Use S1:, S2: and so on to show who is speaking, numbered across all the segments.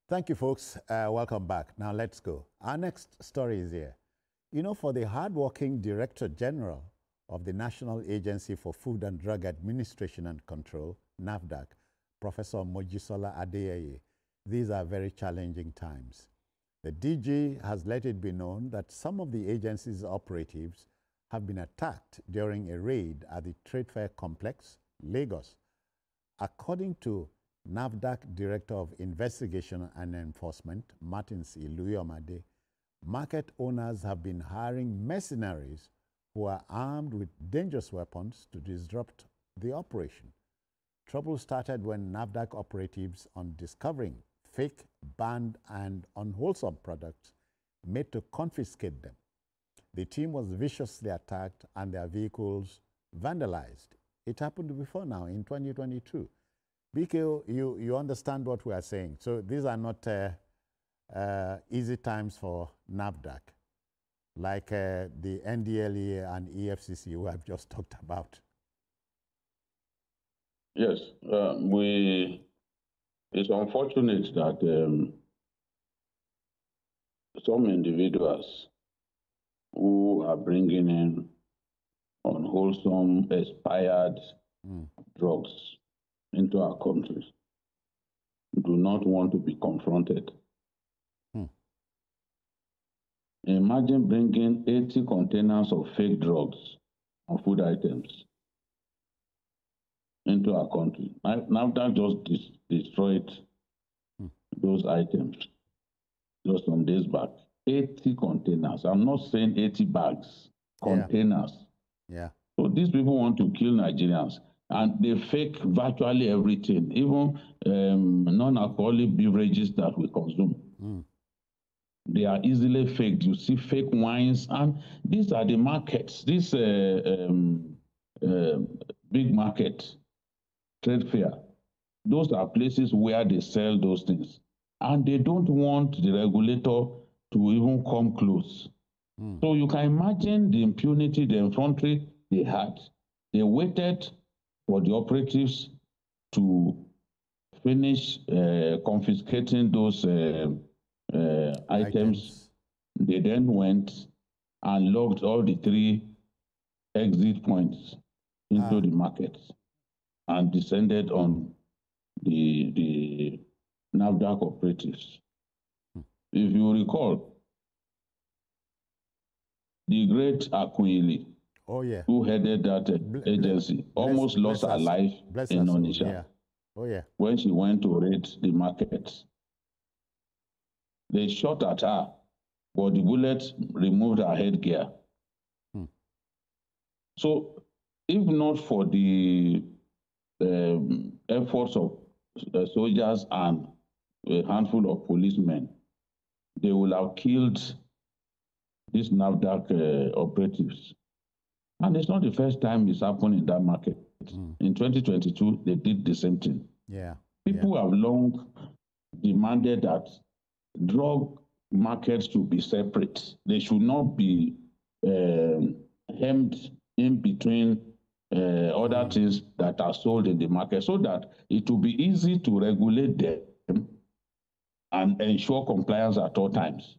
S1: Thank you, folks. Welcome back. Now let's go. Our next story is here. You know, for the hardworking Director General of the National Agency for Food and Drug Administration and Control, NAFDAC, Professor Mojisola Adeyeye, these are very challenging times. The DG has let it be known that some of the agency's operatives have been attacked during a raid at the Trade Fair Complex, Lagos. According to NAFDAC Director of Investigation and Enforcement, Martins Iluyomade, market owners have been hiring mercenaries who are armed with dangerous weapons to disrupt the operation. Trouble started when NAFDAC operatives, on discovering fake, banned, and unwholesome products, made to confiscate them. The team was viciously attacked and their vehicles vandalized. It happened before now in 2022. BK, you understand what we are saying. So these are not easy times for NAFDAC, like the NDLEA and EFCC who I've just talked about.
S2: Yes, it's unfortunate that some individuals who are bringing in unwholesome, expired drugs into our country do not want to be confronted. Imagine bringing 80 containers of fake drugs and food items into our country. NAFDAC just destroyed those items just some days back. 80 containers. I'm not saying 80 bags, containers.
S1: Yeah.
S2: So these people want to kill Nigerians, and they fake virtually everything, even non-alcoholic beverages that we consume. They are easily faked. You see fake wines, and these are the markets. This big market, trade fair, those are places where they sell those things. And they don't want the regulator to even come close. So you can imagine the impunity, the effrontery they had. They waited for the operatives to finish confiscating those items. They then went and logged all the 3 exit points into the market and descended on the NAFDAC operatives. If you recall, the great Akunyili, who headed that agency, almost lost her life in Onitsha when she went to raid the market. They shot at her, but the bullet removed her headgear. So, if not for the efforts of soldiers and a handful of policemen, they will have killed these NAFDAC operatives. And it's not the first time it's happened in that market. In 2022, they did the same thing. People have long demanded that drug markets should be separate. They should not be hemmed in between other things that are sold in the market, so that it will be easy to regulate them and ensure compliance at all times.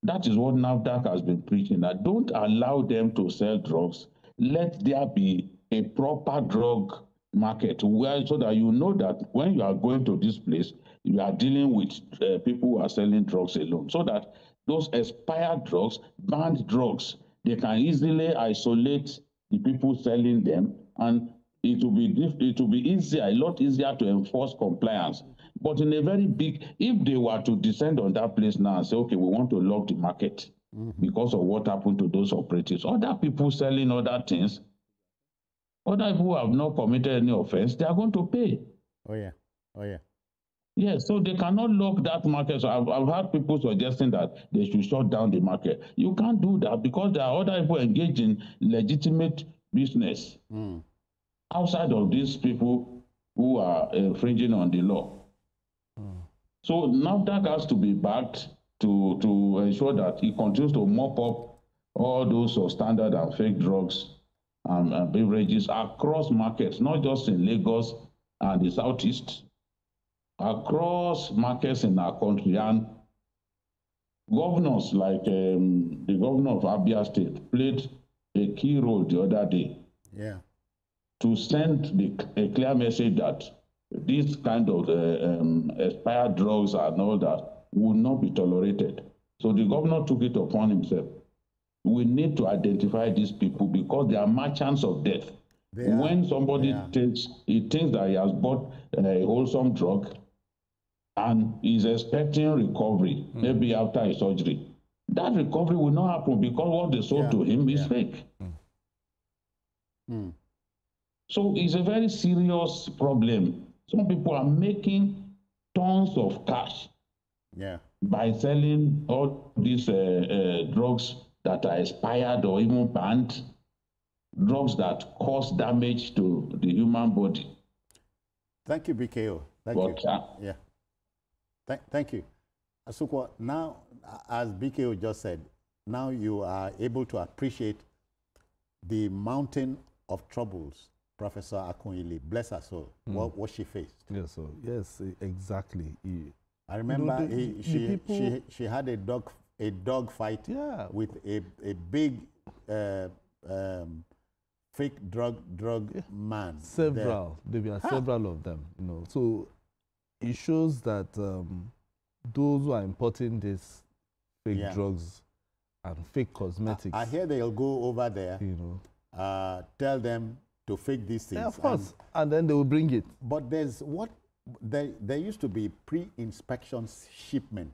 S2: That is what NAFDAC has been preaching, that don't allow them to sell drugs. Let there be a proper drug market where, so that you know that when you are going to this place, you are dealing with people who are selling drugs alone, so that those expired drugs, banned drugs, they can easily isolate the people selling them, and it will be easier, a lot easier to enforce compliance. But in a very big, if they were to descend on that place now and say, okay, we want to lock the market because of what happened to those operatives, other people selling other things, other people who have not committed any offense, they are going to pay. Yes, so they cannot lock that market. So I've heard people suggesting that they should shut down the market. You can't do that because there are other people engaged in legitimate business outside of these people who are infringing on the law. So NAFDAC has to be backed to ensure that it continues to mop up all those substandard and fake drugs and beverages across markets, not just in Lagos and the Southeast, across markets in our country, and governors like the governor of Abia State played a key role the other day.
S1: Yeah.
S2: To send a clear message that these kind of expired drugs and all that will not be tolerated. So the governor took it upon himself. We need to identify these people because they are merchants of death. When somebody thinks that he has bought a wholesome drug and is expecting recovery, maybe after a surgery, that recovery will not happen because what they sold to him is fake. So it's a very serious problem. Some people are making tons of cash by selling all these drugs that are expired or even banned, drugs that cause damage to the human body.
S1: Thank you, BKO. Thank you. Thank you. Asukwa, now, as BKO just said, now you are able to appreciate the mountain of troubles Professor Akunyili, bless her soul, what she faced.
S3: Yes, so yes, exactly.
S1: I remember she had a dog fight with a big fake drug man.
S3: There were several of them, you know. So it shows that those who are importing these fake drugs and fake cosmetics.
S1: I hear they'll go over there, you know, tell them to fake these things.
S3: Yeah, of course, and then they will bring it.
S1: But there used to be pre-inspection shipment.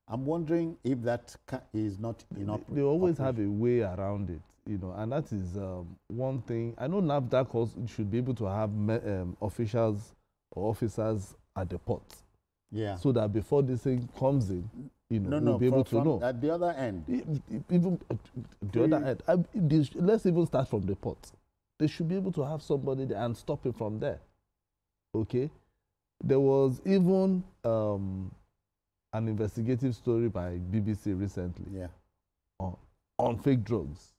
S1: I'm wondering if that is not enough.
S3: They always have a way around it, you know, and that is one thing. I know NAFDAC also should be able to have officials or officers at the port. Yeah. So that before this thing comes in, you know, we'll be able to know.
S1: At the other end.
S3: Even the other end. Let's even start from the port. They should be able to have somebody there and stop it from there. Okay? There was even an investigative story by BBC recently on fake drugs.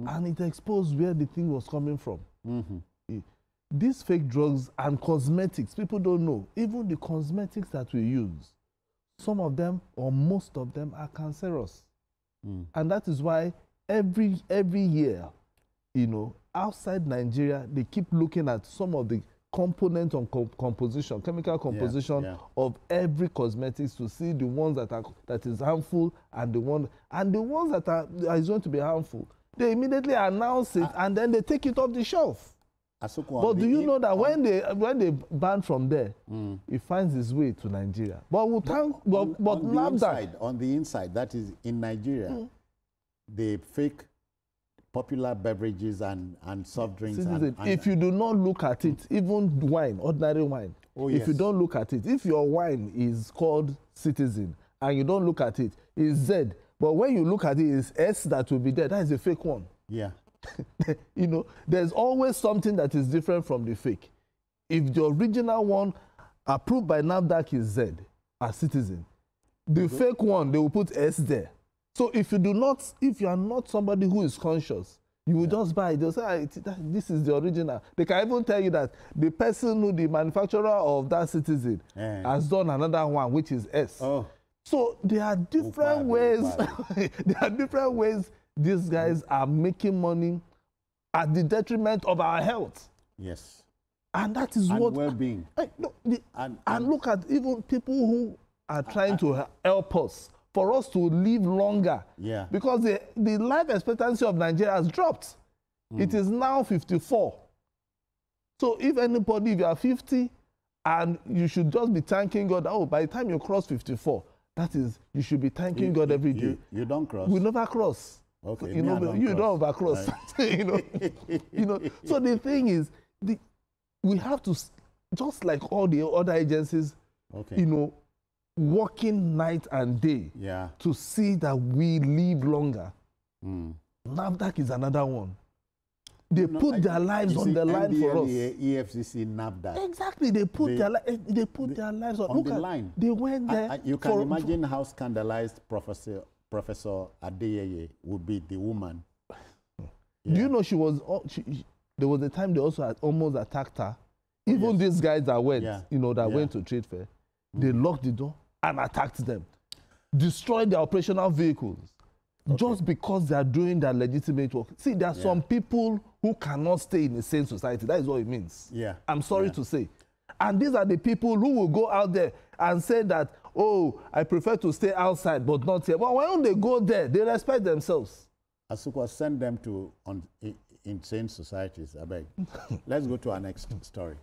S3: And it exposed where the thing was coming from. These fake drugs and cosmetics, people don't know. Even the cosmetics that we use, some of them or most of them are cancerous. And that is why every year, you know, outside Nigeria, they keep looking at some of the component on composition, chemical composition of every cosmetics to see the ones that is harmful and the ones that is going to be harmful. They immediately announce it and then they take it off the shelf. But do you know that when they ban from there, it finds its way to Nigeria? But on
S1: the inside, that is in Nigeria, they fake popular beverages and soft drinks.
S3: If you do not look at it, even wine, ordinary wine, if you don't look at it, if your wine is called Citizen and you don't look at it, it's Z. But when you look at it, it's S that will be there. That is a fake one. Yeah. You know, there's always something that is different from the fake. If the original one approved by NAFDAC is Z, as Citizen, the fake one, they will put S there. So if you are not somebody who is conscious, you will just buy it. They'll say, this is the original. They can even tell you that the person the manufacturer of that Citizen has done another one, which is S. So there are different ways. There are different ways these guys are making money at the detriment of our health. Yes. And that is what
S1: well-being.
S3: And look at even people who are trying to help us, for us to live longer. Yeah. Because the life expectancy of Nigeria has dropped. It is now 54. So if anybody, if you are 50, and you should just be thanking God, by the time you cross 54, that is, you should be thanking God every day.
S1: You don't cross?
S3: We never cross.
S1: Okay.
S3: You don't overcross. Right. you know. So the thing is, we have to, just like all the other agencies, you know, working night and day to see that we live longer. NAFDAC is another one. They put their lives on the line for us.
S1: EFCC, NAFDAC.
S3: Exactly, they put their lives on the line. They went there.
S1: You can imagine how scandalized Professor Adeyeye would be, the woman.
S3: Do you know there was a time they also almost attacked her Even these guys that went, went to trade fair, they locked the door and attacked them, destroyed their operational vehicles, just because they are doing their legitimate work. See, there are some people who cannot stay in a sane society. That is what it means.
S1: Yeah.
S3: I'm sorry to say. And these are the people who will go out there and say that, oh, I prefer to stay outside but not here. Well, why don't they go there? They respect themselves.
S1: Asukwa, send them to insane societies, I beg. Let's go to our next story.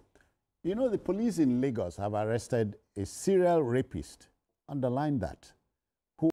S1: You know, the police in Lagos have arrested a serial rapist. Underline that.